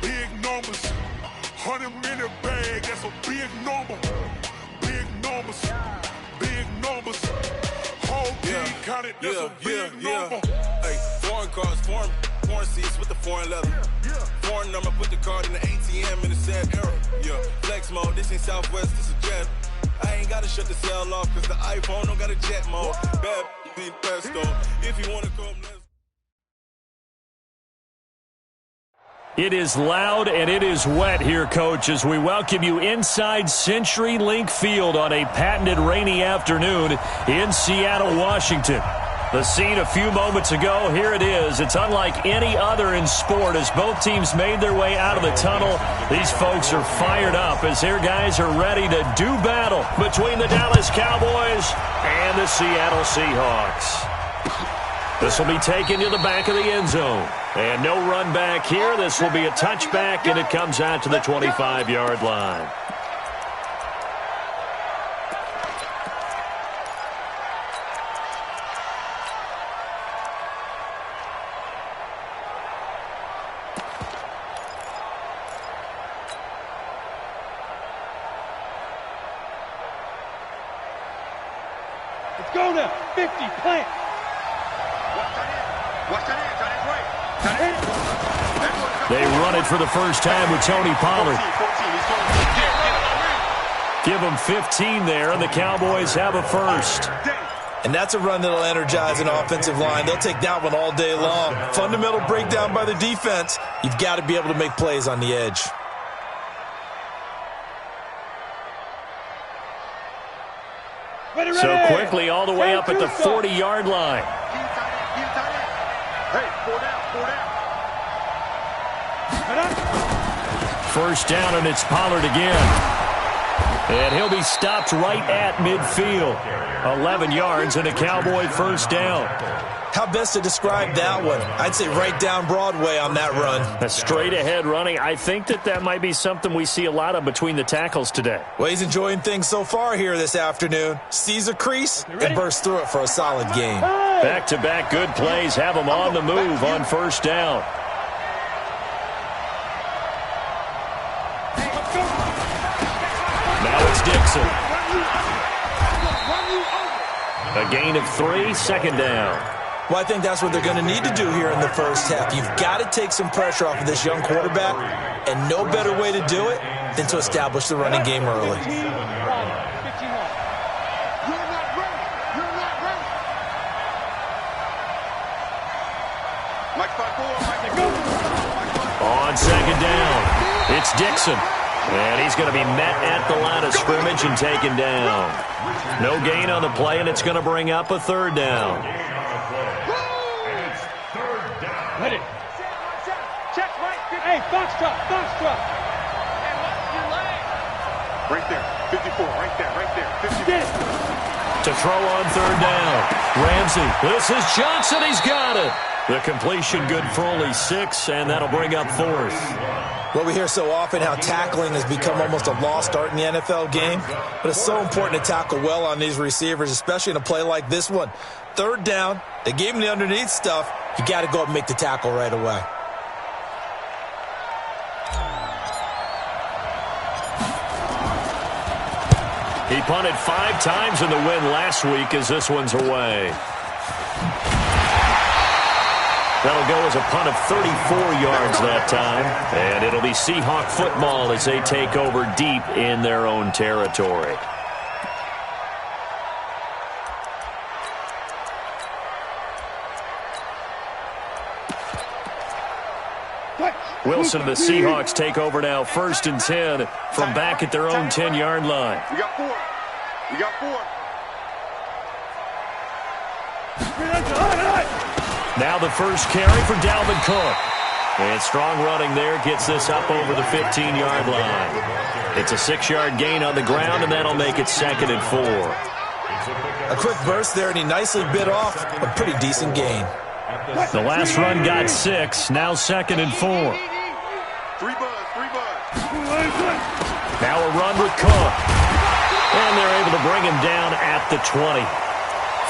Big numbers, 100-minute bag, that's a big number. Big numbers, whole team counted, that's a big number. Hey, foreign cars, foreign seats with the foreign leather. Foreign number, put the card in the ATM in the sad era. Yeah, flex mode, this ain't Southwest, this a jet. I ain't gotta shut the cell off, cause the iPhone don't got a jet mode. Bad be pesto, if you wanna come, let's. It is loud and it is wet here, Coach, as we welcome you inside CenturyLink Field on a patented rainy afternoon in Seattle, Washington. The scene a few moments ago, here it is. It's unlike any other in sport as both teams made their way out of the tunnel. These folks are fired up as their guys are ready to do battle between the Dallas Cowboys and the Seattle Seahawks. This will be taken to the back of the end zone. And no run back here. This will be a touchback, and it comes out to the 25-yard line. Let's go now. 50, plant. They run it for the first time with Tony Pollard. Give them 15 there, and the Cowboys have a first. And that's a run that'll energize an offensive line. They'll take that one all day long. Fundamental breakdown by the defense. You've got to be able to make plays on the edge. So quickly all the way up at the 40-yard line. First down, and it's Pollard again. And he'll be stopped right at midfield. 11 yards and a Cowboy first down. How best to describe that one? I'd say right down Broadway on that run. A straight-ahead running. I think that might be something we see a lot of between the tackles today. Well, he's enjoying things so far here this afternoon. Sees a crease and bursts through it for a solid gain. Back-to-back good plays have him on the move on first down. Now it's Dixon. A gain of 3, second down. Well, I think that's what they're going to need to do here in the first half. You've got to take some pressure off of this young quarterback, and no better way to do it than to establish the running game early. On second down, it's Dixon. And he's going to be met at the line of scrimmage and taken down. No gain on the play, and it's going to bring up a third down. Ready. Check right. Hey, box drop. Right there, 54, right there, 54. To throw on third down. Ramsey, this is Johnson, he's got it. The completion good for only 6, and that'll bring up fourth. Well, we hear so often how tackling has become almost a lost art in the NFL game, but it's so important to tackle well on these receivers, especially in a play like this one. Third down, they gave him the underneath stuff. You got to go up and make the tackle right away. He punted 5 times in the win last week as this one's away. That'll go as a punt of 34 yards that time. And it'll be Seahawk football as they take over deep in their own territory. Wilson and the Seahawks take over now, 1st and 10 from back at their own 10-yard line. We got 4. Now the first carry for Dalvin Cook. And strong running there gets this up over the 15-yard line. It's a 6-yard gain on the ground, and that'll make it 2nd and 4. A quick burst there, and he nicely bit off a pretty decent gain. The last run got 6, now 2nd and 4. Now a run with Cook. And they're able to bring him down at the 20.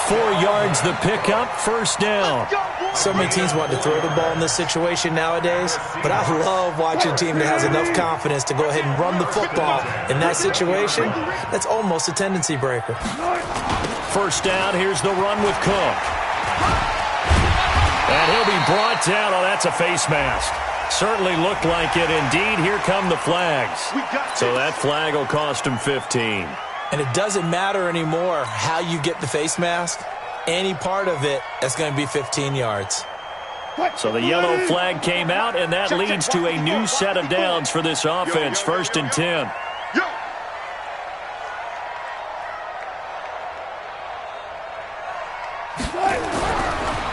4 yards the pickup, first down. So many teams want to throw the ball in this situation nowadays, but I love watching a team that has enough confidence to go ahead and run the football in that situation. That's almost a tendency breaker. First down, here's the run with Cook. And he'll be brought down. Oh, that's a face mask. Certainly looked like it. Indeed, here come the flags. So that flag will cost him 15. And it doesn't matter anymore how you get the face mask. Any part of it, that's going to be 15 yards. So the yellow flag came out, and that leads to a new set of downs for this offense. 1st and 10.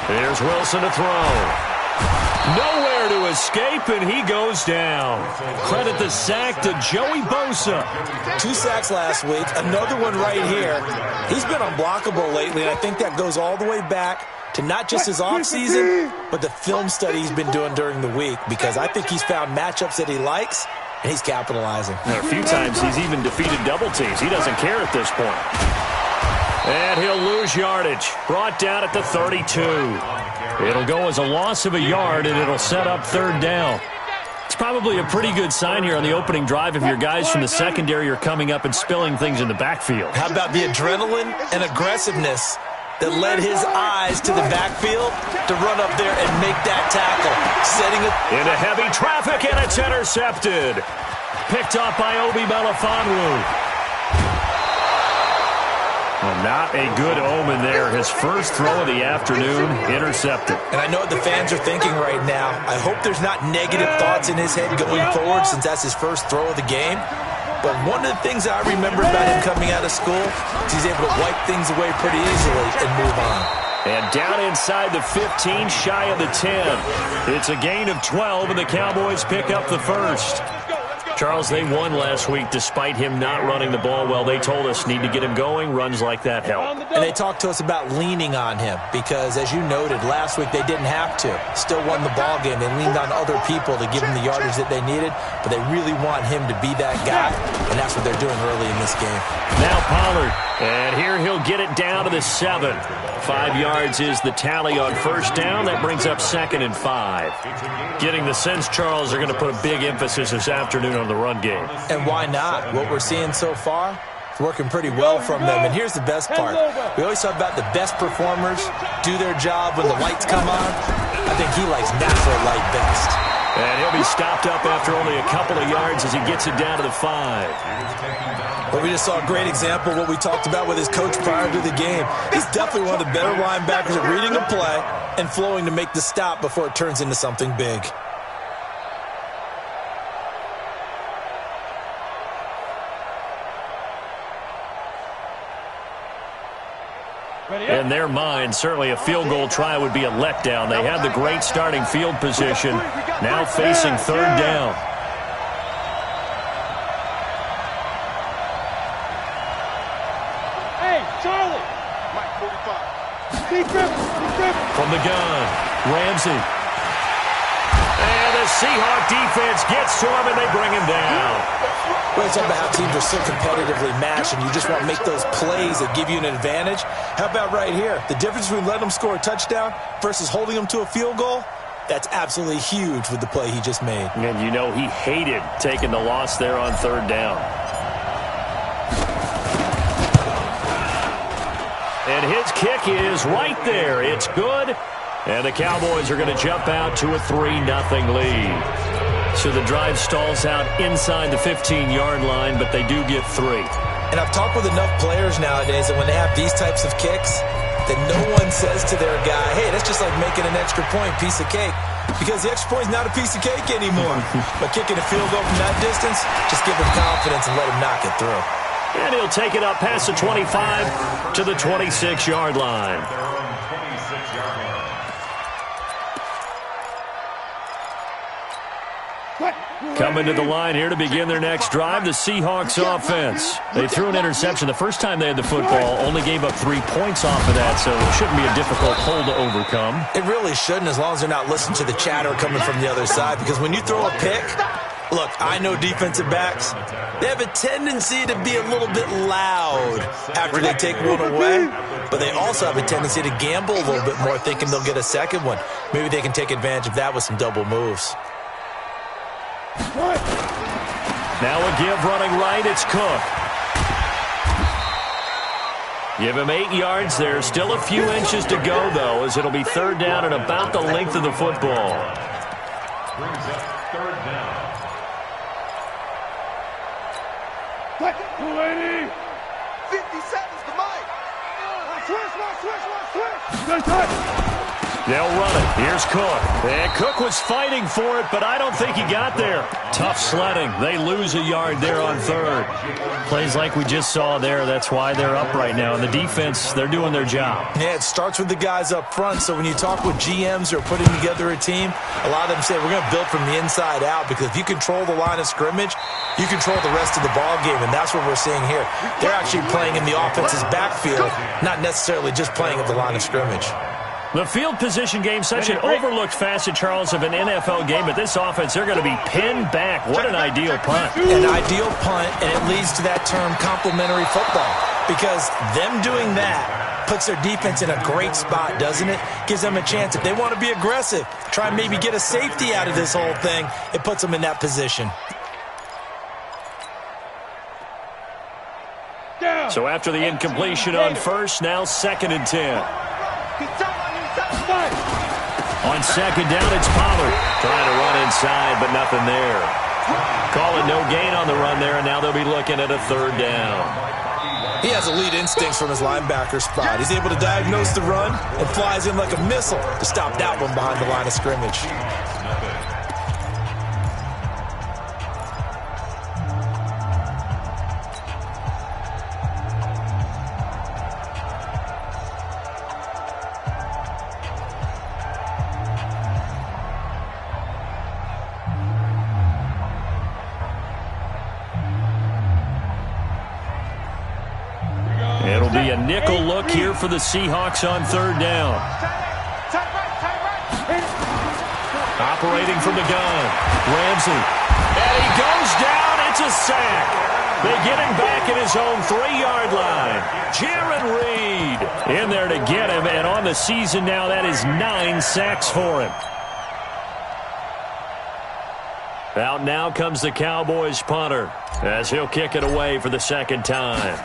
Here's Wilson to throw. Nowhere to escape, and he goes down. Credit the sack to Joey Bosa. 2 sacks last week, another one right here. He's been unblockable lately, and I think that goes all the way back to not just his offseason, but the film study he's been doing during the week, because I think he's found matchups that he likes, and he's capitalizing. Now, a few times he's even defeated double teams. He doesn't care at this point. And he'll lose yardage. Brought down at the 32. It'll go as a loss of a yard, and it'll set up 3rd down. It's probably a pretty good sign here on the opening drive if your guys from the secondary are coming up and spilling things in the backfield. How about the adrenaline and aggressiveness that led his eyes to the backfield to run up there and make that tackle? Setting it into heavy traffic, and it's intercepted. Picked up by Obi Melifonwu. Well, not a good omen there. His first throw of the afternoon, intercepted. And I know what the fans are thinking right now. I hope there's not negative thoughts in his head going forward, since that's his first throw of the game. But one of the things I remember about him coming out of school is he's able to wipe things away pretty easily and move on. And down inside the 15, shy of the 10. It's a gain of 12, and the Cowboys pick up the first. Charles, they won last week despite him not running the ball well. They told us need to get him going. Runs like that help. And they talked to us about leaning on him because, as you noted, last week they didn't have to. Still won the ball game. They leaned on other people to give them the yardage that they needed, but they really want him to be that guy, and that's what they're doing early in this game. Now Pollard, and here he'll get it down to the 7. 5 yards is the tally on first down. That brings up 2nd and 5. Getting the sense, Charles, they're going to put a big emphasis this afternoon on the run game. And why not? What we're seeing so far is working pretty well from them. And here's the best part. We always talk about the best performers do their job when the lights come on. I think he likes natural light best. And he'll be stopped up after only a couple of yards as he gets it down to the 5. But we just saw a great example of what we talked about with his coach prior to the game. He's definitely one of the better linebackers at reading a play and flowing to make the stop before it turns into something big. In their mind, certainly a field goal try would be a letdown. They had the great starting field position, now facing 3rd down. From the gun, Ramsey. And the Seahawk defense gets to him, and they bring him down. Well, it's about how teams are so competitively matched, and you just want to make those plays that give you an advantage. How about right here? The difference between letting them score a touchdown versus holding them to a field goal, that's absolutely huge with the play he just made. And you know he hated taking the loss there on 3rd down. And his kick is right there. It's good. And the Cowboys are going to jump out to a 3-0 lead. So the drive stalls out inside the 15-yard line, but they do get 3. And I've talked with enough players nowadays that when they have these types of kicks, that no one says to their guy, hey, that's just like making an extra point, piece of cake. Because the extra point is not a piece of cake anymore. But kicking a field goal from that distance, just give him confidence and let him knock it through. And he'll take it up past the 25 to the 26-yard line. Coming to the line here to begin their next drive, the Seahawks offense. They threw an interception the first time they had the football, only gave up 3 points off of that, so it shouldn't be a difficult hole to overcome. It really shouldn't, as long as they're not listening to the chatter coming from the other side, because when you throw a pick, look, I know defensive backs, they have a tendency to be a little bit loud after they take one away, but they also have a tendency to gamble a little bit more, thinking they'll get a second one. Maybe they can take advantage of that with some double moves. Now a give running right, it's Cook. Give him 8 yards there. Still a few inches to go, though, as it'll be third down and about the length of the football. Brings up third down. 280. 50 seconds to Mike. Switch. They'll run it. Here's Cook. And Cook was fighting for it, but I don't think he got there. Tough sledding. They lose a yard there on third. Plays like we just saw there. That's why they're up right now. And the defense, they're doing their job. Yeah, it starts with the guys up front. So when you talk with GMs who are putting together a team, a lot of them say we're going to build from the inside out, because if you control the line of scrimmage, you control the rest of the ball game, and that's what we're seeing here. They're actually playing in the offense's backfield, not necessarily just playing at the line of scrimmage. The field position game, such an overlooked facet, Charles, of an NFL game, but this offense, they're going to be pinned back. What an ideal punt. An ideal punt, and it leads to that term complementary football, because them doing that puts their defense in a great spot, doesn't it? Gives them a chance. If they want to be aggressive, try and maybe get a safety out of this whole thing, it puts them in that position. So after the incompletion on first, now 2nd and 10. On second down, it's Pollard. Trying to run inside, but nothing there. Call it no gain on the run there, and now they'll be looking at a third down. He has elite instincts from his linebacker spot. He's able to diagnose the run and flies in like a missile to stop that one behind the line of scrimmage. It'll be a nickel look here for the Seahawks on third down. Operating from the gun, Ramsey. And he goes down. It's a sack. They get him back at his own 3-yard line. Jaron Reed in there to get him. And on the season now, that is 9 sacks for him. Out now comes the Cowboys punter, as he'll kick it away for the second time.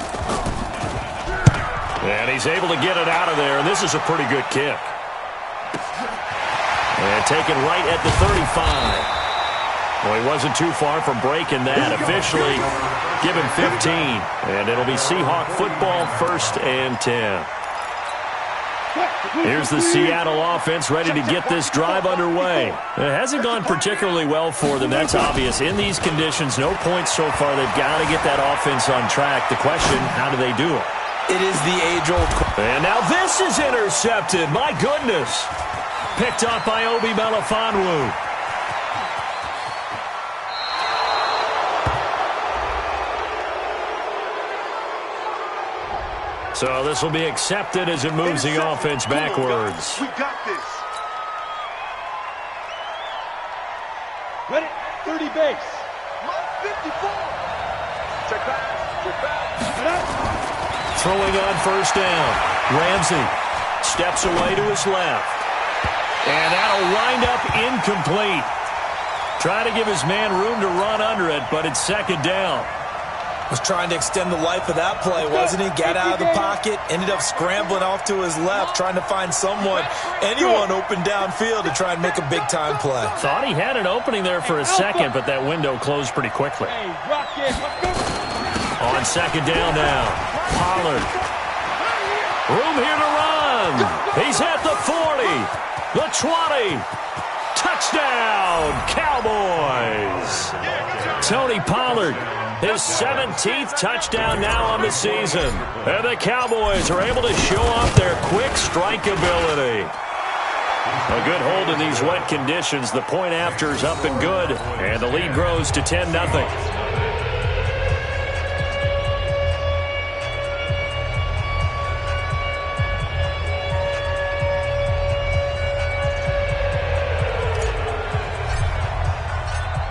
And he's able to get it out of there, and this is a pretty good kick. And taken right at the 35. Well, he wasn't too far from breaking that. Officially, give him 15. And it'll be Seahawk football, 1st and 10. Here's the Seattle offense ready to get this drive underway. It hasn't gone particularly well for them. That's obvious. In these conditions, no points so far. They've got to get that offense on track. The question, how do they do it? It is the age-old. And now this is intercepted. My goodness. Picked up by Obi Melifonwu. So this will be accepted as it moves the offense backwards. We got this. Ready? 30 base. 54. Check back. Throwing on first down. Ramsey steps away to his left. And that'll wind up incomplete. Trying to give his man room to run under it, but it's second down. Was trying to extend the life of that play, wasn't he? Got out of the pocket, ended up scrambling off to his left, trying to find anyone open downfield to try and make a big-time play. Thought he had an opening there for a second, but that window closed pretty quickly. On second down now, Pollard. Room here to run. He's at the 40, the 20. Touchdown, Cowboys. Tony Pollard, his 17th touchdown now on the season. And the Cowboys are able to show off their quick strike ability. A good hold in these wet conditions. The point after is up and good, and the lead grows to 10-0.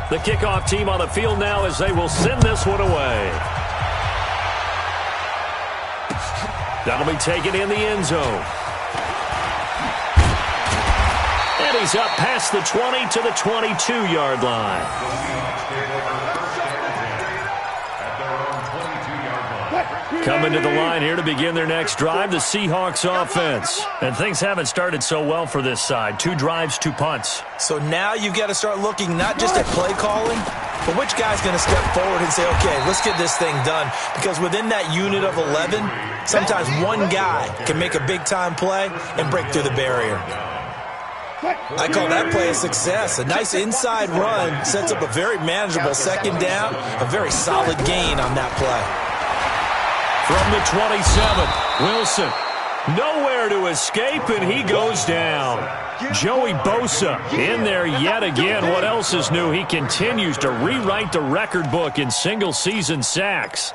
The kickoff team on the field now as they will send this one away. That'll be taken in the end zone. And he's up past the 20 to the 22-yard line. Coming to the line here to begin their next drive, the Seahawks offense. And things haven't started so well for this side. 2 drives, 2 punts. So now you've got to start looking not just at play calling, but which guy's going to step forward and say, okay, let's get this thing done. Because within that unit of 11, sometimes one guy can make a big-time play and break through the barrier. I call that play a success. A nice inside run sets up a very manageable second down, a very solid gain on that play. From the 27, Wilson. Nowhere to escape, and he goes down. Joey Bosa in there yet again. What else is new? He continues to rewrite the record book in single-season sacks.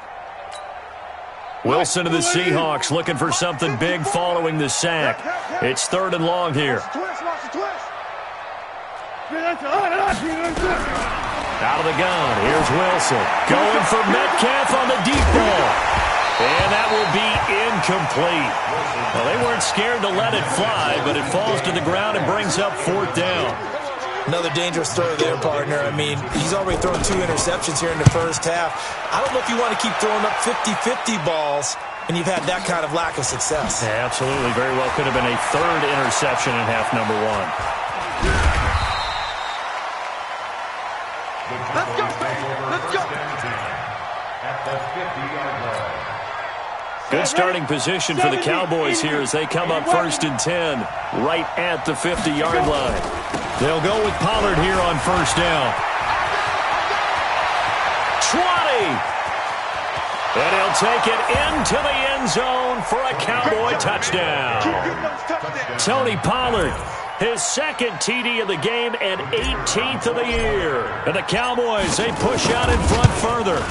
Wilson to the Seahawks looking for something big following the sack. It's 3rd and long here. Out of the gun, here's Wilson. Going for Metcalf on the deep ball. And that will be incomplete. Well, they weren't scared to let it fly, but it falls to the ground and brings up 4th down. Another dangerous throw there, partner. I mean, he's already thrown 2 interceptions here in the first half. I don't know if you want to keep throwing up 50-50 balls when you've had that kind of lack of success. Yeah, absolutely. Very well could have been a 3rd interception in half number 1. Let's go, baby. Let's go. At the 50-yard line. Good starting position for the Cowboys here as they come up 1st and 10 right at the 50-yard line. They'll go with Pollard here on 1st down. 20! And he'll take it into the end zone for a Cowboy touchdown. Tony Pollard, his 2nd TD of the game and 18th of the year. And the Cowboys, they push out in front further.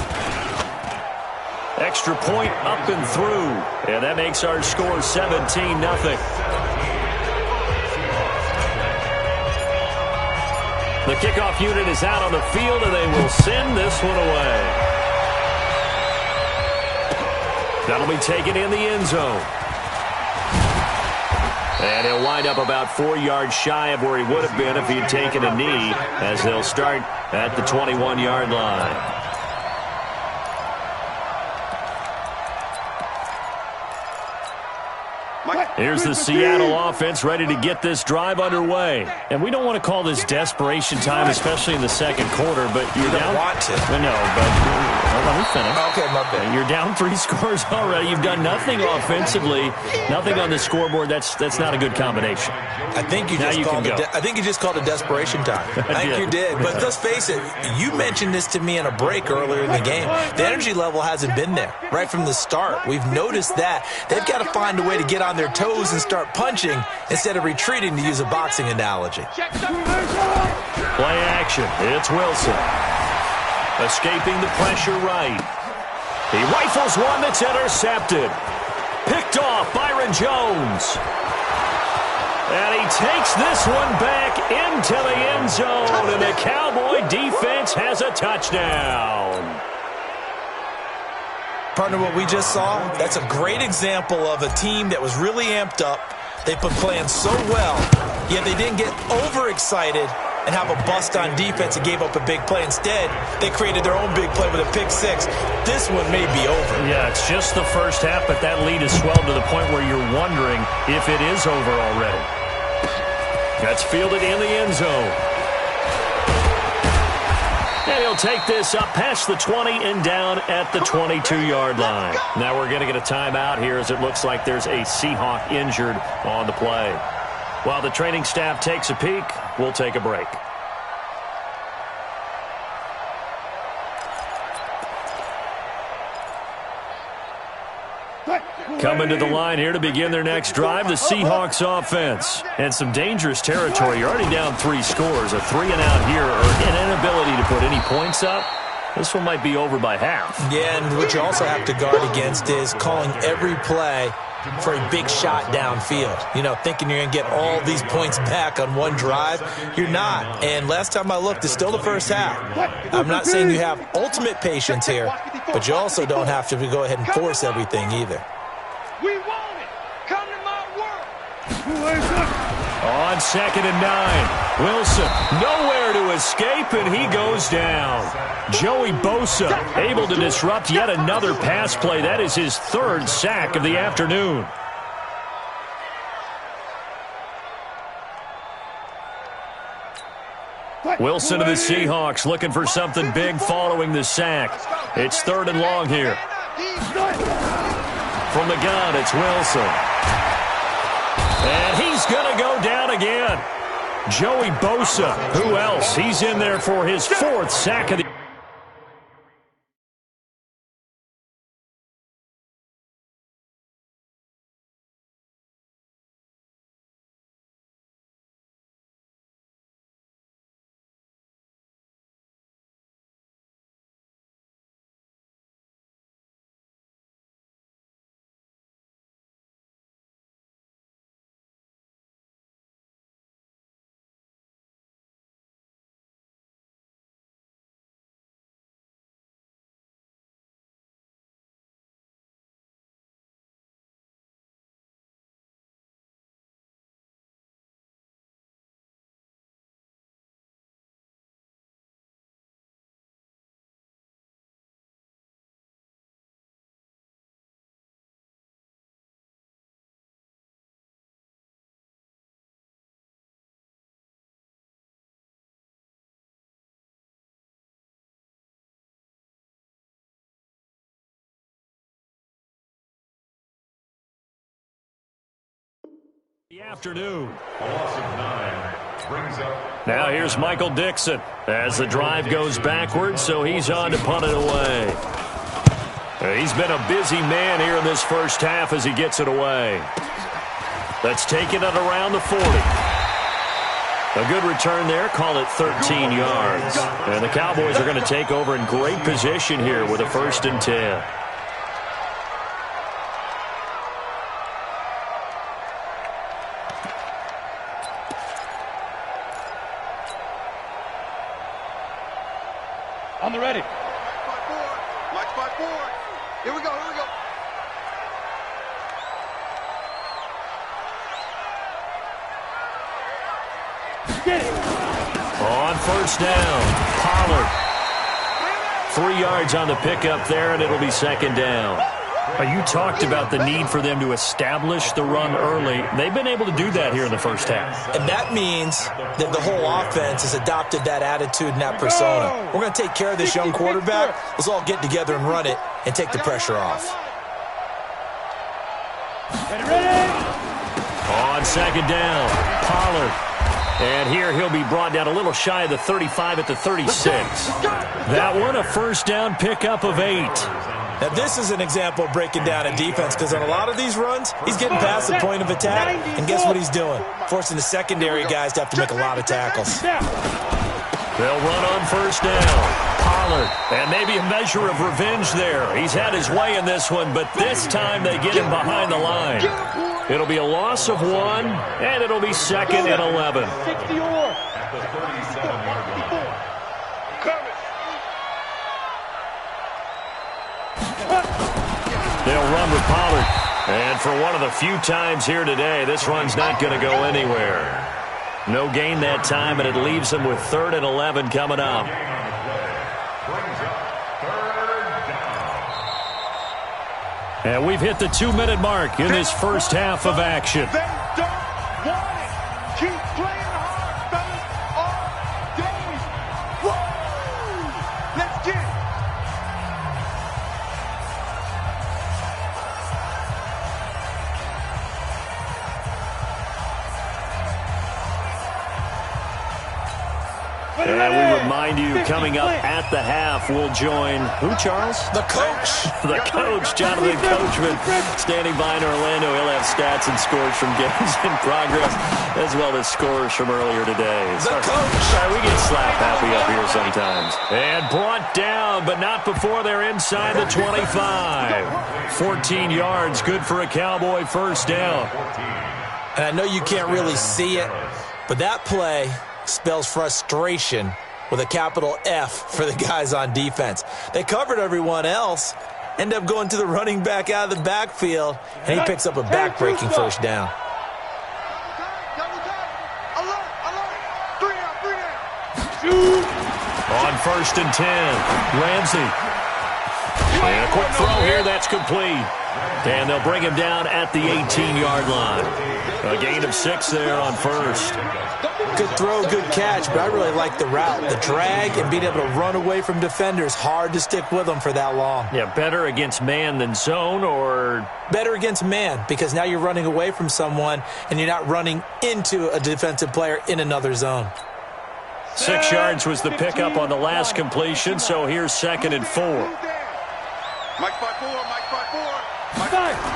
Extra point up and through. And that makes our score 17-0. The kickoff unit is out on the field, and they will send this one away. That'll be taken in the end zone. And he'll wind up about 4 yards shy of where he would have been if he had taken a knee, as they'll start at the 21-yard line. Here's the Seattle offense ready to get this drive underway. And we don't want to call this desperation time, especially in the 2nd quarter, but you're down. Want to. No, but let me finish. Okay, my bad. You're down 3 scores already. You've done nothing offensively, nothing on the scoreboard. That's not a good combination. I think you just called it desperation time. I think you did. But let's face it, you mentioned this to me in a break earlier in the game. The energy level hasn't been there right from the start. We've noticed that. They've got to find a way to get on their toes and start punching instead of retreating, to use a boxing analogy. Play action. It's Wilson. Escaping the pressure right. He rifles one that's intercepted. Picked off Byron Jones. And he takes this one back into the end zone, and the Cowboy defense has a touchdown. Partner, what we just saw, that's a great example of a team that was really amped up. They've been playing so well, yet they didn't get overexcited and have a bust on defense and gave up a big play. Instead, they created their own big play with a pick 6. This one may be over. Yeah, it's just the first half, but that lead has swelled to the point where you're wondering if it is over already. That's fielded in the end zone. And he'll take this up past the 20 and down at the 22-yard line. Now we're going to get a timeout here as it looks like there's a Seahawk injured on the play. While the training staff takes a peek, we'll take a break. Coming to the line here to begin their next drive, the Seahawks offense. And some dangerous territory. You're already down 3 scores. A 3-and-out here, or an inability to put any points up. This one might be over by half. Yeah, and what you also have to guard against is calling every play for a big shot downfield. You know, thinking you're going to get all these points back on one drive. You're not. And last time I looked, it's still the first half. I'm not saying you have ultimate patience here, but you also don't have to go ahead and force everything either. We want it. Come to my world. On 2nd and 9, Wilson nowhere to escape, and he goes down. Joey Bosa able to disrupt yet another pass play. That is his 3rd sack of the afternoon. Wilson of the Seahawks looking for something big following the sack. It's 3rd and long here. From the gun, it's Wilson. And he's going to go down again. Joey Bosa, who else? He's in there for his 4th sack of the afternoon. Now here's Michael Dixon as the drive goes backwards, so he's on to punt it away. He's been a busy man here in this first half as he gets it away. That's taken it around the 40. A good return there, call it 13 yards. And the Cowboys are going to take over in great position here with a 1st and 10. On the ready. Watch my board. Here we go, here we go. Get it. On 1st down, Pollard. 3 yards on the pickup there, and it'll be 2nd down. You talked about the need for them to establish the run early. They've been able to do that here in the first half. And that means that the whole offense has adopted that attitude and that persona. We're going to take care of this young quarterback. Let's all get together and run it and take the pressure off. Ready. On 2nd down, Pollard. And here he'll be brought down a little shy of the 35 at the 36. That one, a 1st down pickup of 8. Now, this is an example of breaking down a defense because on a lot of these runs, he's getting past the point of attack, and guess what he's doing? Forcing the secondary guys to have to make a lot of tackles. They'll run on 1st down. Pollard, and maybe a measure of revenge there. He's had his way in this one, but this time they get him behind the line. It'll be a loss of 1, and it'll be 2nd and 11. 60 or. They'll run with Pollard. And for one of the few times here today, this run's not going to go anywhere. No gain that time, and it leaves them with 3rd and 11 coming up. And we've hit the 2-minute mark in this first half of action. They don't want it. Keep playing hard, fellas, all day. Woo! Let's get it. And we Remind you, coming up at the half, we'll join who, Charles? The coach. The coach, Jonathan Coachman, standing by in Orlando. He'll have stats and scores from games in progress, as well as scores from earlier today. The coach. We get slap happy up here sometimes. And brought down, but not before they're inside the 25. 14 yards, good for a Cowboy first down. And I know you can't really see it, but that play spells frustration with a capital F for the guys on defense. They covered everyone else, end up going to the running back out of the backfield, and he picks up a back-breaking first down. On 1st and 10, Ramsey. And a quick throw here, that's complete. And they'll bring him down at the 18-yard line. A gain of 6 there on first. Good throw, good catch, but I really like the route. The drag and being able to run away from defenders, hard to stick with them for that long. Yeah, better against man than zone, or? Better against man, because now you're running away from someone and you're not running into a defensive player in another zone. 6 yards was the pickup on the last completion, so here's 2nd and 4. Mike 5-4, Mike 5-4.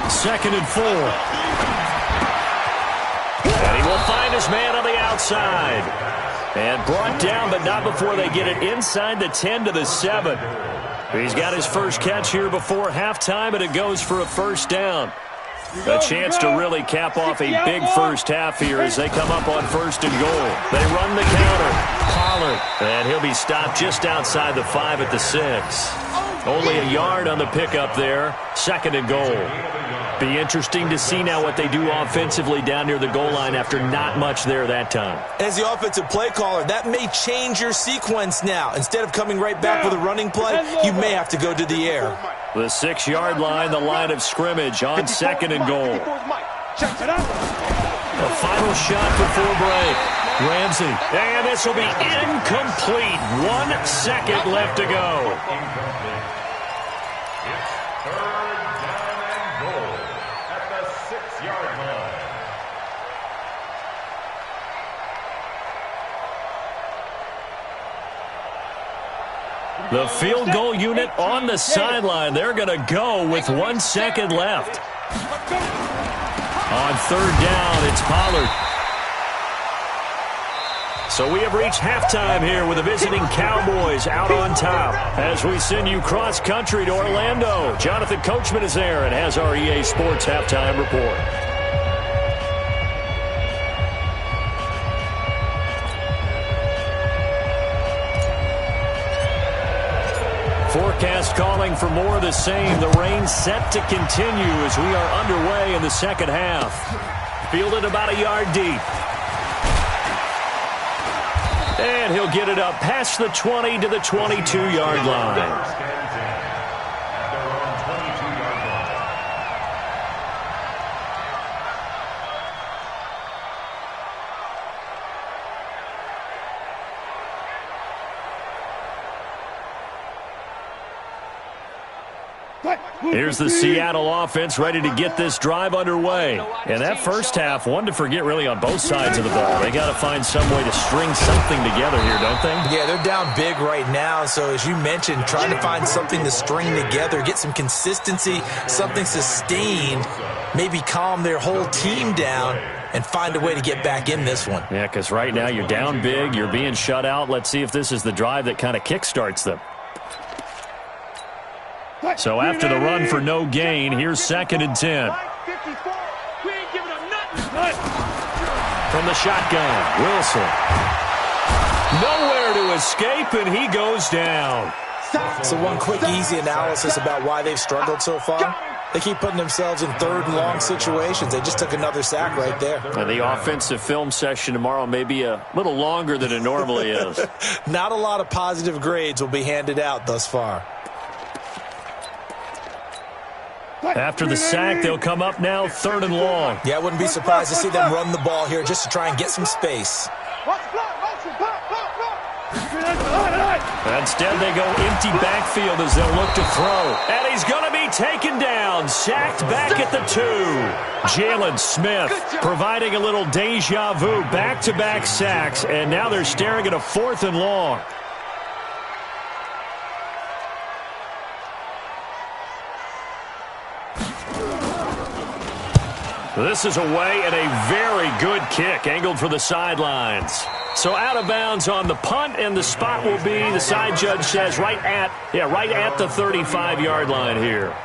2nd and 4. And he will find his man on the outside. And brought down, but not before they get it inside the 10 to the 7. He's got his first catch here before halftime, and it goes for a first down. A chance to really cap off a big first half here as they come up on 1st and goal. They run the counter. Pollard. And he'll be stopped just outside the 5 at the 6. Only a yard on the pickup there. 2nd and goal. Be interesting to see now what they do offensively down near the goal line after not much there that time. As the offensive play caller, that may change your sequence now. Instead of coming right back with a running play, you may have to go to the air. The 6-yard line, the line of scrimmage on 2nd and goal. A final shot before break. Ramsey. And this will be incomplete. 1 second left to go. The field goal unit on the sideline. They're going to go with 1 second left. On 3rd down, it's Pollard. So we have reached halftime here with the visiting Cowboys out on top. As we send you cross-country to Orlando, Jonathan Coachman is there and has our EA Sports halftime report. Forecast calling for more of the same. The rain set to continue as we are underway in the second half. Fielded about a yard deep. And he'll get it up past the 20 to the 22-yard line. Here's the Seattle offense ready to get this drive underway. And that first half, one to forget really on both sides of the ball. They got to find some way to string something together here, don't they? Yeah, they're down big right now. So as you mentioned, trying to find something to string together, get some consistency, something sustained, maybe calm their whole team down and find a way to get back in this one. Yeah, because right now you're down big, you're being shut out. Let's see if this is the drive that kind of kickstarts them. So after the run for no gain, here's 2nd and 10. From the shotgun, Wilson. Nowhere to escape, and he goes down. So one quick, easy analysis about why they've struggled so far. They keep putting themselves in 3rd and long situations. They just took another sack right there. And the offensive film session tomorrow may be a little longer than it normally is. Not a lot of positive grades will be handed out thus far. After the sack, they'll come up now 3rd and long. Yeah, I wouldn't be surprised to see them run the ball here just to try and get some space. Instead, they go empty backfield as they'll look to throw. And he's going to be taken down, sacked back at the 2. Jalen Smith providing a little deja vu, back-to-back sacks, and now they're staring at a 4th and long. This is away and a very good kick, angled for the sidelines. So out of bounds on the punt, and the spot will be, the side judge says, right at the 35-yard line here.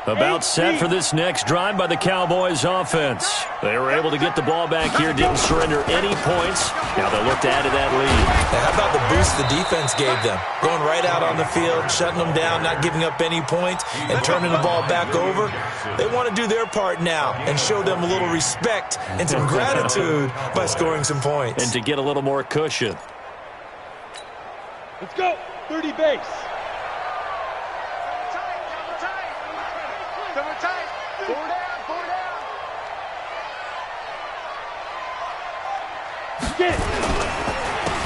About set for this next drive by the Cowboys offense. They were able to get the ball back here, didn't surrender any points. Now they'll look to add to that lead. Now, how about the boost the defense gave them? Going right out on the field, shutting them down, not giving up any points, and turning the ball back over. They want to do their part now and show them a little respect and some gratitude by scoring some points. And to get a little more cushion. Let's go. 30 base.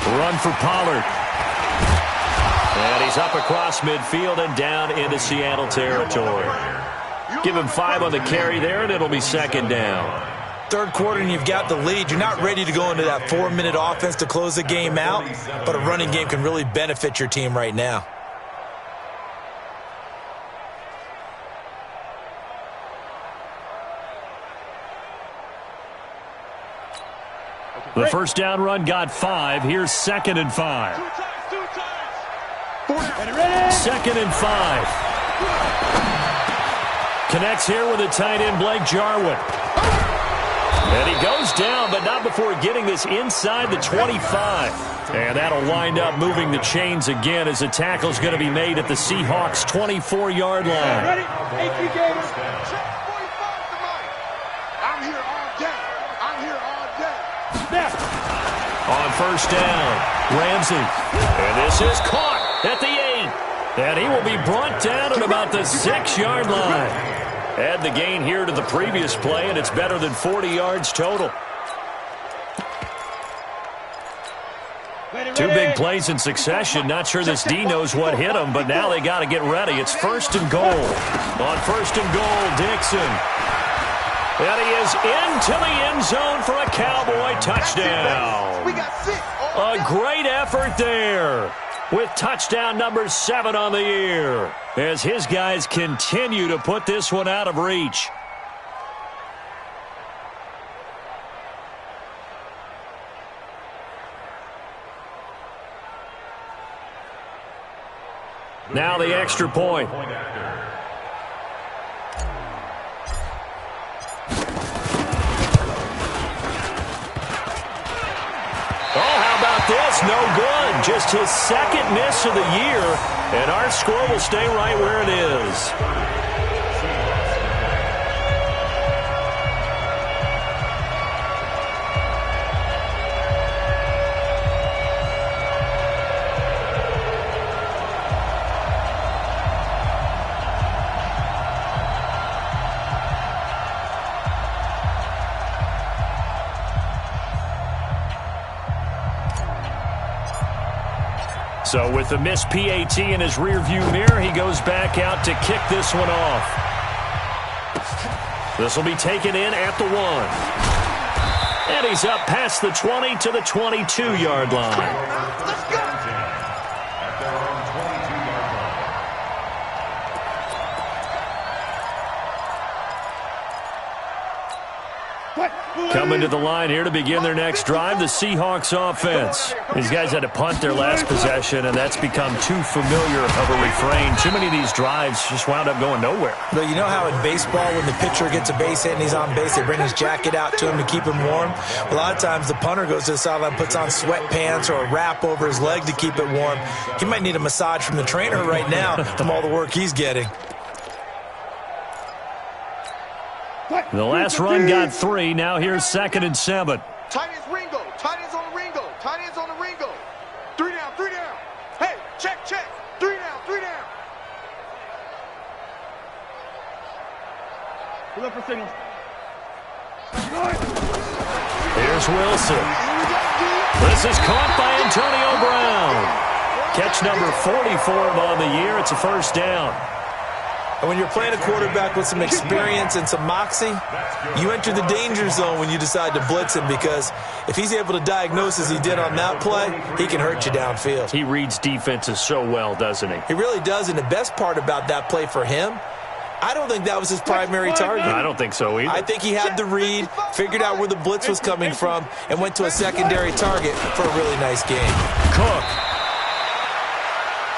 Run for Pollard. And he's up across midfield and down into Seattle territory. Give him 5 on the carry there, and it'll be second down. Third quarter, and you've got the lead. You're not ready to go into that 4-minute offense to close the game out, but a running game can really benefit your team right now. The first down run got 5. Here's 2nd and 5. 2nd and 5. Connects here with a tight end, Blake Jarwin. And he goes down, but not before getting this inside the 25. And that'll wind up moving the chains again as the tackle's going to be made at the Seahawks' 24-yard line. Ready? I'm here all day. I'm here all day. On first down, Ramsey. And this is caught at the 8. And he will be brought down at about the 6-yard line. Add the gain here to the previous play, and it's better than 40 yards total. 2 big plays in succession. Not sure this D knows what hit him, but now they got to get ready. It's 1st and goal. On 1st and goal, Dixon. And he is into the end zone for a Cowboy touchdown. A great effort there with touchdown number 7 on the year as his guys continue to put this one out of reach. Now the extra point. This no good. Just his 2nd miss of the year, and our score will stay right where it is. So with the missed PAT in his rearview mirror, he goes back out to kick this one off. This will be taken in at the 1. And he's up past the 20 to the 22-yard line. Let's go. Coming to the line here to begin their next drive, the Seahawks offense. These guys had to punt their last possession, and that's become too familiar of a refrain. Too many of these drives just wound up going nowhere. But you know how in baseball, when the pitcher gets a base hit and he's on base, they bring his jacket out to him to keep him warm? A lot of times the punter goes to the sideline, puts on sweatpants or a wrap over his leg to keep it warm. He might need a massage from the trainer right now from all the work he's getting. The last run got 3. Now here's 2nd and 7. Tight ends Ringo. Tight ends on the Ringo. Tight ends on the Ringo. 3 down, 3 down. Hey, check. 3 down, 3 down. Pull up for signals. Here's Wilson. This is caught by Antonio Brown. Catch number 40 for him on the year. It's a first down. And when you're playing a quarterback with some experience and some moxie, you enter the danger zone when you decide to blitz him, because if he's able to diagnose as he did on that play, he can hurt you downfield. He reads defenses so well, doesn't he? He really does, and the best part about that play for him, I don't think that was his primary target. I don't think so either. I think he had the read, figured out where the blitz was coming from, and went to a secondary target for a really nice game. Cook.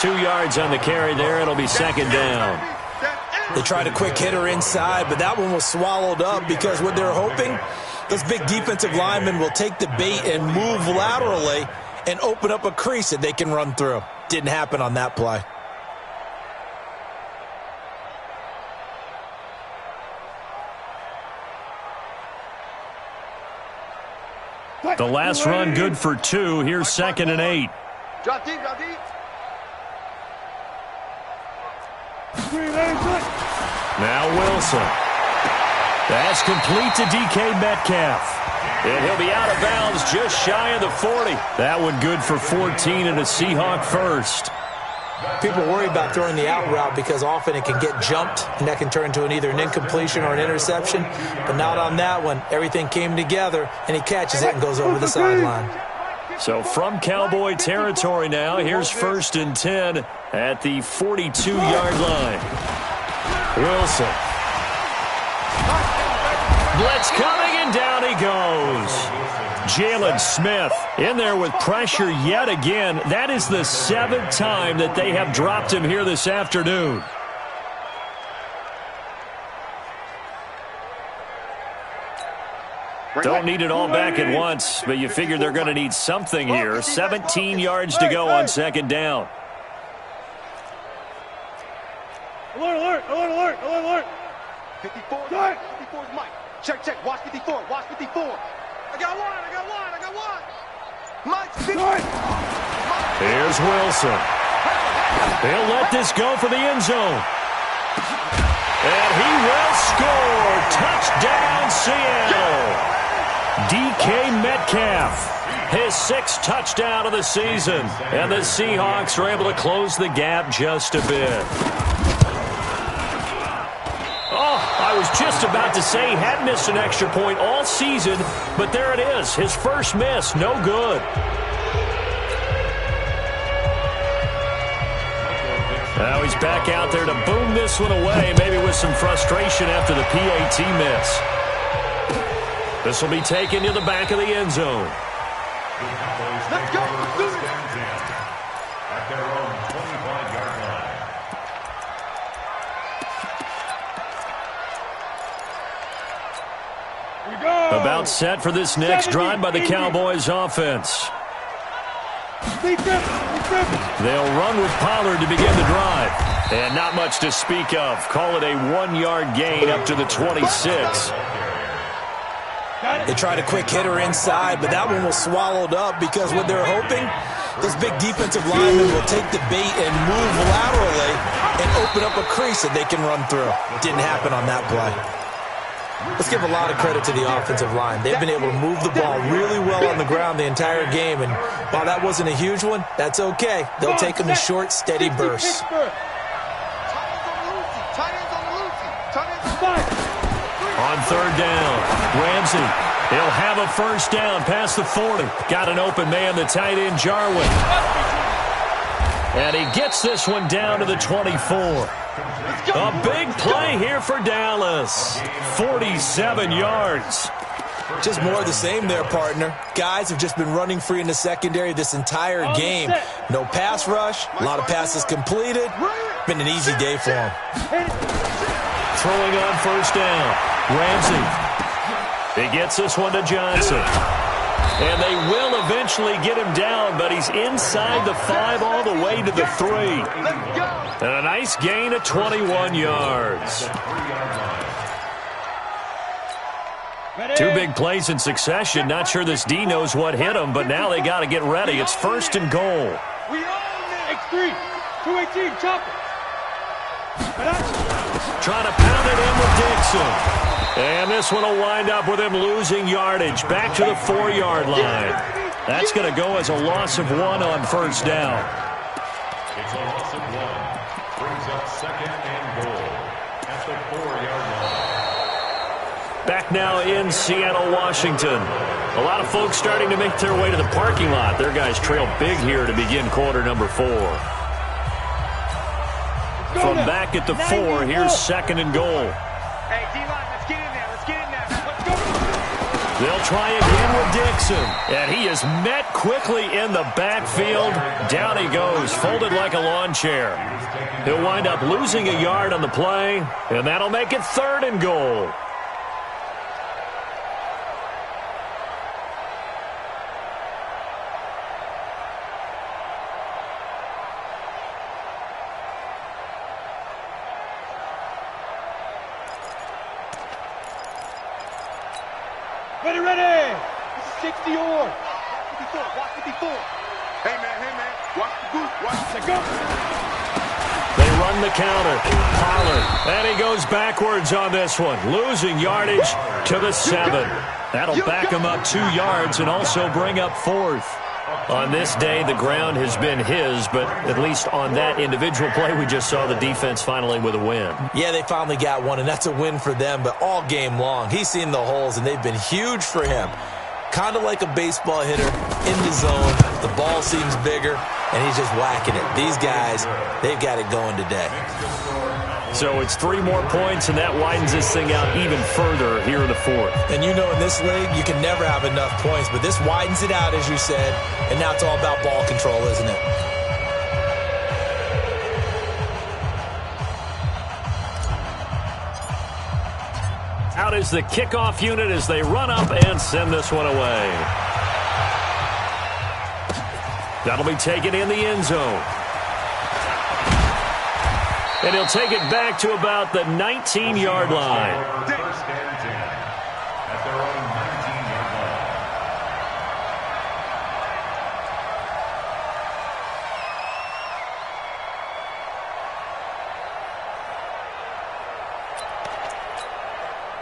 2 yards on the carry there. It'll be second down. They tried a quick hitter inside, but that one was swallowed up because what they're hoping, those big defensive linemen will take the bait and move laterally and open up a crease that they can run through. Didn't happen on that play. The last run good for 2. Here's 2nd and 8. Drop deep, drop deep. Now Wilson. That's complete to DK Metcalf. And he'll be out of bounds just shy of the 40. That one good for 14 and a Seahawk first. People worry about throwing the out route because often it can get jumped, and that can turn into either an incompletion or an interception. But not on that one. Everything came together, and he catches it and goes over the sideline. So from Cowboy territory now, here's 1st and 10 at the 42-yard line. Wilson. Blitz coming, and down he goes. Jalen Smith in there with pressure yet again. That is the 7th time that they have dropped him here this afternoon. Don't need it all back at once, but you figure they're going to need something here. 17 yards to go on 2nd down. Alert, alert, alert, alert, alert, alert. 54, 54's Mike. Check, check. Watch 54, watch 54. I got one. Mike, 50. Here's Wilson. He'll let this go for the end zone. And he will score. Touchdown, Seattle. DK Metcalf, his 6th touchdown of the season. And the Seahawks are able to close the gap just a bit. Oh, I was just about to say he had missed an extra point all season, but there it is. His first miss, no good. Now he's back out there to boom this one away, maybe with some frustration after the PAT miss. This will be taken to the back of the end zone. Let's go. Let's do it. At their own 25-yard line. About set for this next drive by the Cowboys offense. They'll run with Pollard to begin the drive. And not much to speak of. Call it a 1-yard gain up to the 26. They tried a quick hitter inside, but that one was swallowed up because what they're hoping, those big defensive linemen will take the bait and move laterally and open up a crease that they can run through. Didn't happen on that play. Let's give a lot of credit to the offensive line. They've been able to move the ball really well on the ground the entire game, and while that wasn't a huge one, that's okay. They'll take them in short, steady bursts. On 3rd down, Ramsey. He'll have a first down past the 40. Got an open man, the tight end, Jarwin. And he gets this one down to the 24. A big play here for Dallas. 47 yards. Just more of the same there, partner. Guys have just been running free in the secondary this entire game. No pass rush, a lot of passes completed. Been an easy day for them. Throwing on 1st down. Ramsey. He gets this one to Johnson. And they will eventually get him down, but he's inside the 5 all the way to the 3. And a nice gain of 21 yards. 2 big plays in succession. Not sure this D knows what hit him, but now they got to get ready. It's 1st and goal. We own it. X3, 218, chopper. Trying to pound it in with Dixon. And this one will wind up with him losing yardage. Back to the 4-yard line. That's going to go as a loss of 1 on first down. It's a loss of 1. Brings up second and goal at the 4-yard line. Back now in Seattle, Washington. A lot of folks starting to make their way to the parking lot. Their guys trail big here to begin quarter number 4. From back at the 4, here's second and goal. Hey, D-line, let's get in there. Let's get in there. Let's go. They'll try again with Dixon. And he is met quickly in the backfield. Down he goes, folded like a lawn chair. He'll wind up losing a yard on the play, and that'll make it third and goal. Ready, ready. This is 60 or. 54, watch 54. Hey, man. Watch the boot. Watch the Go. They run the counter. Pollard. And he goes backwards on this one. Losing yardage to the 7. That'll back him up 2 yards and also bring up 4th. On this day, the ground has been his, but at least on that individual play, we just saw the defense finally with a win. Yeah, they finally got one, and that's a win for them, but all game long, he's seen the holes, and they've been huge for him. Kind of like a baseball hitter in the zone. The ball seems bigger, and he's just whacking it. These guys, they've got it going today. So it's 3 more points, and that widens this thing out even further here in the 4th. And you know in this league, you can never have enough points, but this widens it out, as you said, and now it's all about ball control, isn't it? Out is the kickoff unit as they run up and send this one away. That'll be taken in the end zone. And he'll take it back to about the 19-yard line. First and 10 at their own 19-yard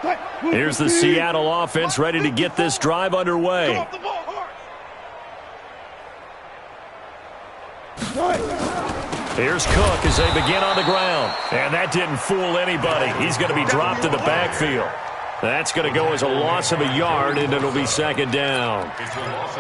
Right. Here's the Seattle offense ready to get this drive underway. off the ball hard. Here's Cook as they begin on the ground. And that didn't fool anybody. He's going to be dropped in the backfield. That's going to go as a loss of a yard, and it'll be second down.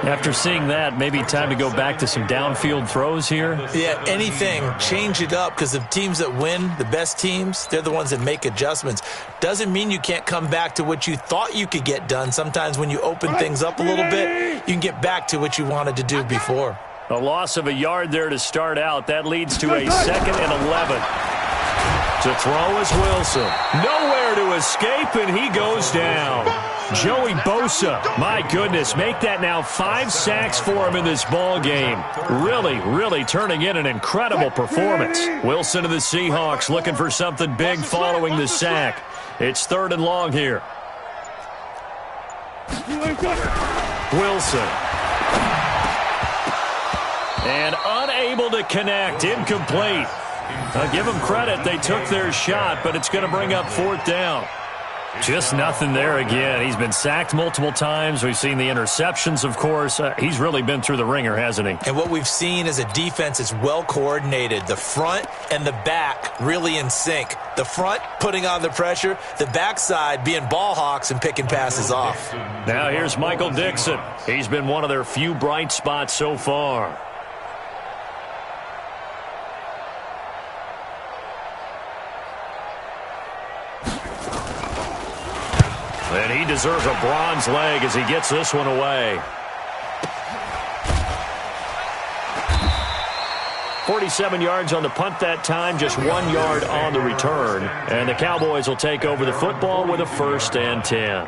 After seeing that, maybe time to go back to some downfield throws here? Yeah, anything. Change it up, because the teams that win, the best teams, they're the ones that make adjustments. Doesn't mean you can't come back to what you thought you could get done. Sometimes when you open things up a little bit, you can get back to what you wanted to do before. A loss of a yard there to start out. That leads to a second and 11. To throw is Wilson. Nowhere to escape, and he goes down. Joey Bosa, my goodness, make that now 5 sacks for him in this ball game. Really turning in an incredible performance. Wilson of the Seahawks looking for something big following the sack. It's third and long here. Wilson. And unable to connect, incomplete. I'll give them credit, they took their shot, but it's going to bring up 4th down. Just nothing there again. He's been sacked multiple times. We've seen the interceptions, of course. He's really been through the ringer, hasn't he? And what we've seen is a defense is well coordinated. The front and the back really in sync. The front putting on the pressure, the backside being ball hawks and picking passes off. Now here's Michael Dixon. He's been one of their few bright spots so far. And he deserves a bronze leg as he gets this one away. 47 yards on the punt that time, just 1 yard on the return. And the Cowboys will take over the football with a 1st and 10.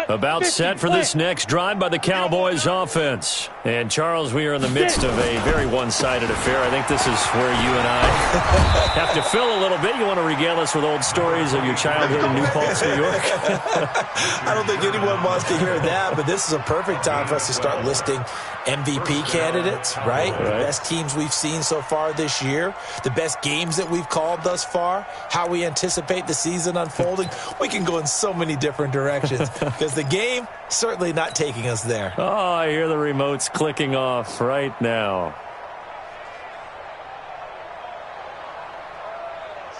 About set for this next drive by the Cowboys offense. And, Charles, we are in the midst of a very one-sided affair. I think this is where you and I have to fill a little bit. You want to regale us with old stories of your childhood in New Paltz, New York? I don't think anyone wants to hear that, but this is a perfect time for us to start listing MVP candidates, right? The best teams we've seen so far this year, the best games that we've called thus far, how we anticipate the season unfolding. We can go in so many different directions because the game certainly not taking us there. Oh, I hear the remotes clicking off right now.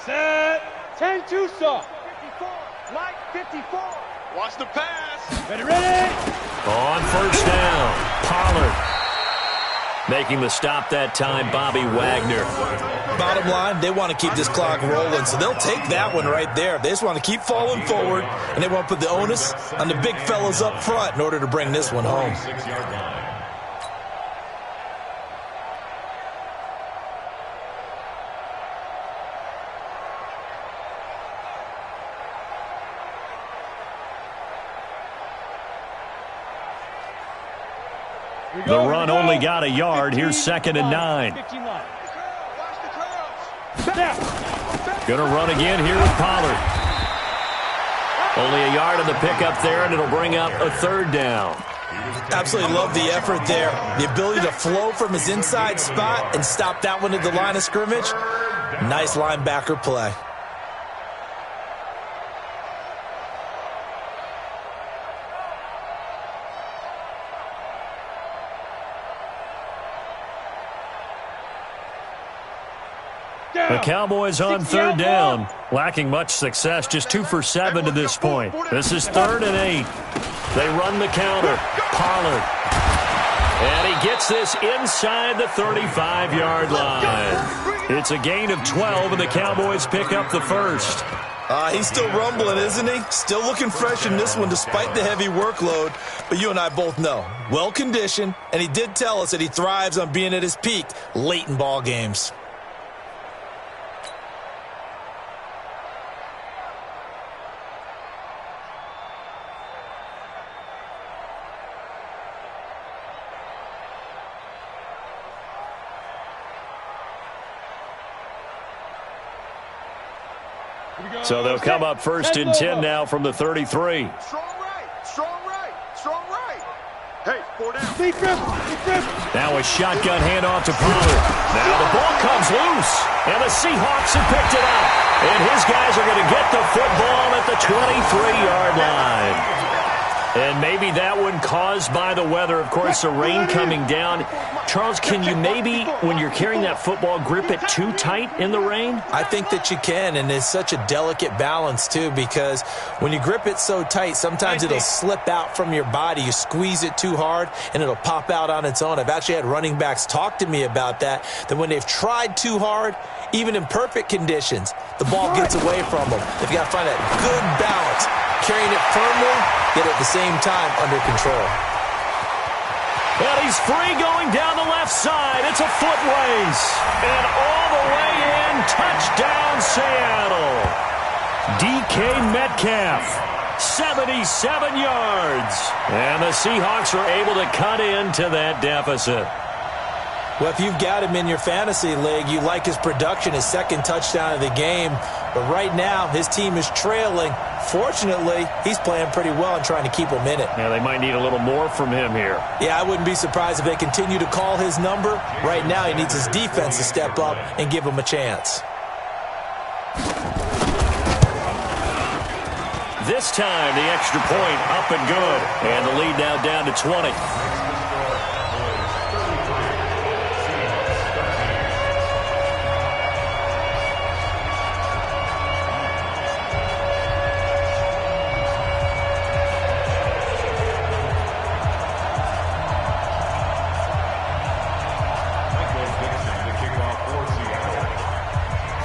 Set. 10-2 soft. 54. Mike, 54. Watch the pass. Ready, ready. On first down, Pollard. Making the stop that time, Bobby Wagner. Bottom line, they want to keep this clock rolling, so they'll take that one right there. They just want to keep falling forward, and they want to put the onus on the big fellas up front in order to bring this one home. 6-yard line. The run only got a yard. Here's 2nd and 9. Going to run again here with Pollard. Only a yard on the pickup there, and it'll bring up a 3rd down. Absolutely love the effort there. The ability to flow from his inside spot and stop that one at the line of scrimmage. Nice linebacker play. The Cowboys on 3rd down, lacking much success, just 2 for 7 to this point. This is 3rd and 8. They run the counter. Pollard. And he gets this inside the 35-yard line. It's a gain of 12, and the Cowboys pick up the first. He's still rumbling, isn't he? Still looking fresh in this one despite the heavy workload. But you and I both know, well-conditioned, and he did tell us that he thrives on being at his peak late in ball games. So they'll come up 1st and 10 now from the 33. Strong right, strong right, strong right. Hey, 4 down. Deep grip, deep grip. Now a shotgun handoff to Pollard. Now the ball comes loose, and the Seahawks have picked it up. And his guys are going to get the football at the 23-yard line. And maybe that one caused by the weather. Of course, the rain coming down. Charles, can you maybe, when you're carrying that football, grip it too tight in the rain? I think that you can, and it's such a delicate balance, too, because when you grip it so tight, sometimes it'll slip out from your body. You squeeze it too hard, and it'll pop out on its own. I've actually had running backs talk to me about that when they've tried too hard, even in perfect conditions, the ball gets away from them. They've got to find that good balance, carrying it firmly, yet at the same time under control. And he's free going down the left side. It's a foot race. And all the way in, touchdown Seattle. DK Metcalf, 77 yards. And the Seahawks are able to cut into that deficit. Well, if you've got him in your fantasy league, you like his production, his 2nd touchdown of the game. But right now, his team is trailing. Fortunately, he's playing pretty well and trying to keep them in it. Yeah, they might need a little more from him here. Yeah, I wouldn't be surprised if they continue to call his number. Right now, he needs his defense to step up and give him a chance. This time, the extra point up and good. And the lead now down to 20.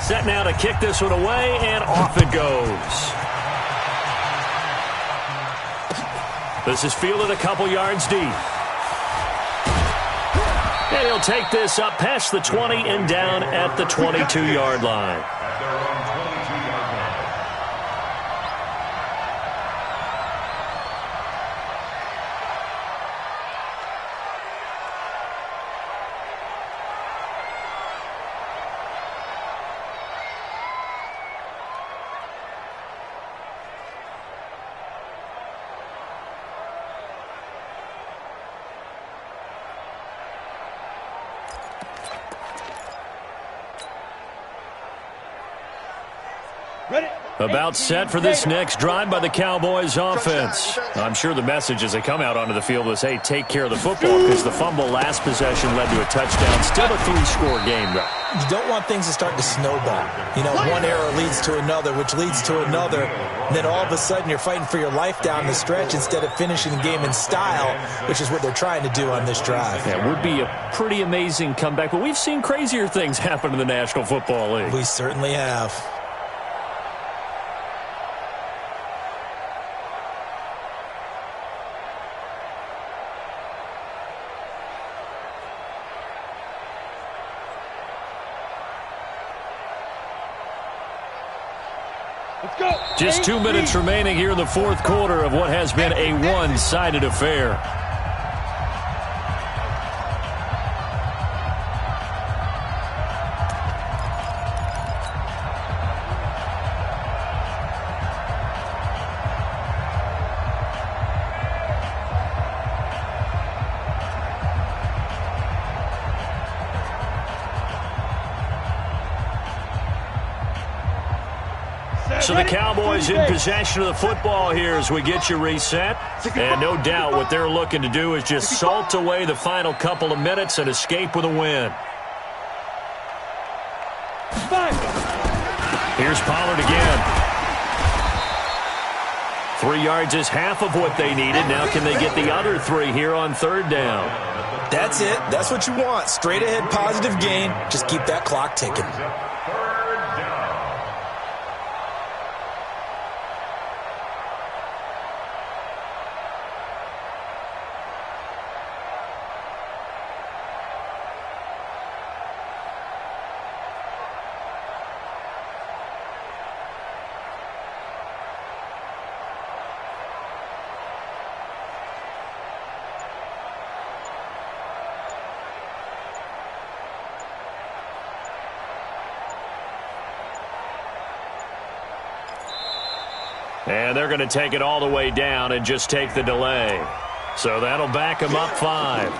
Set now to kick this one away, and off it goes. This is fielded a couple yards deep. And he'll take this up past the 20 and down at the 22-yard line. At their own 22-yard line. About set for this next drive by the Cowboys offense. I'm sure the message as they come out onto the field was, hey, take care of the football, because the fumble last possession led to a touchdown. Still a 3-score game, though. You don't want things to start to snowball. You know, one error leads to another, which leads to another. And then all of a sudden you're fighting for your life down the stretch instead of finishing the game in style, which is what they're trying to do on this drive. Yeah, it would be a pretty amazing comeback, but we've seen crazier things happen in the National Football League. We certainly have. Just 2 minutes remaining here in the fourth quarter of what has been a one-sided affair. So the Cowboys in possession of the football here as we get you reset. And no doubt what they're looking to do is just salt away the final couple of minutes and escape with a win. Here's Pollard again. 3 yards is half of what they needed. Now can they get the other 3 here on third down? That's it. That's what you want. Straight ahead positive gain. Just keep that clock ticking. And they're going to take it all the way down and just take the delay. So that'll back them up 5.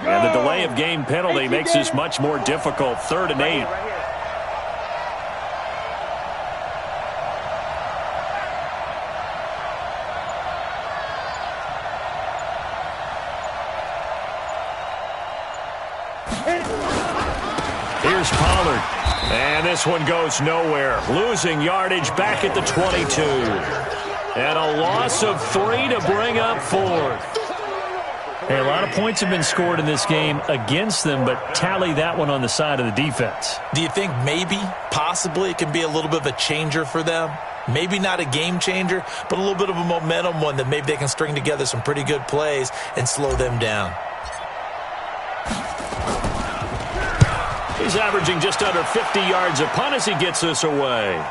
And the delay of game penalty makes this much more difficult. 3rd and 8. Here's Pollard. And this one goes nowhere. Losing yardage back at the 22. And a loss of 3 to bring up 4th. Hey, a lot of points have been scored in this game against them, but tally that one on the side of the defense. Do you think maybe, possibly, it can be a little bit of a changer for them? Maybe not a game changer, but a little bit of a momentum one that maybe they can string together some pretty good plays and slow them down. He's averaging just under 50 yards a punt as he gets this away.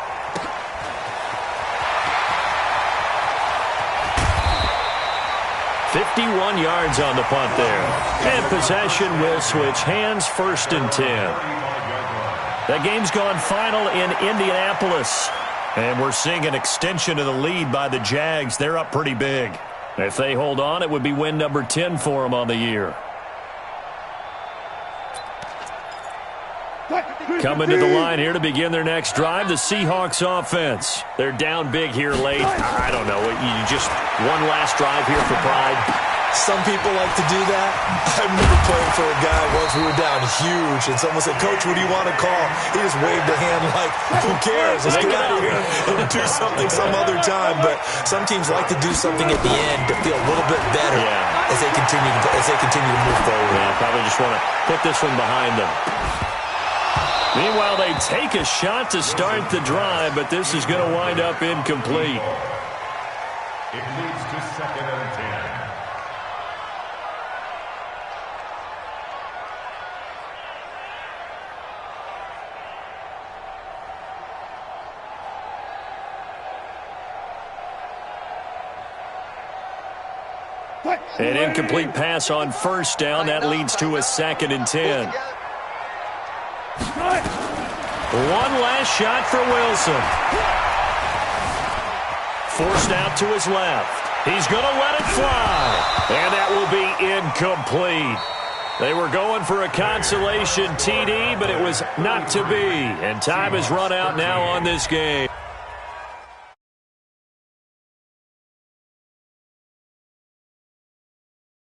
"51 yards on the punt there. And possession will switch hands, 1st and 10. That game's gone final in Indianapolis. And we're seeing an extension of the lead by the Jags. They're up pretty big. If they hold on, it would be win number 10 for them on the year. Coming to the line here to begin their next drive, the Seahawks offense. They're down big here late. I don't know. You just one last drive here for pride. Some people like to do that. I remember playing for a guy once we were down huge, and someone said, "Coach, what do you want to call?" He just waved a hand like, "Who cares? Let's get out of here and do something some other time." But some teams like to do something at the end to feel a little bit better as they continue to move forward. Yeah, probably just want to put this one behind them. Meanwhile, they take a shot to start the drive, but this is going to wind up incomplete. It leads to 2nd and 10. An incomplete pass on 1st down. That leads to a 2nd and 10. One last shot for Wilson. Forced out to his left. He's going to let it fly. And that will be incomplete. They were going for a consolation TD, but it was not to be. And time has run out now on this game.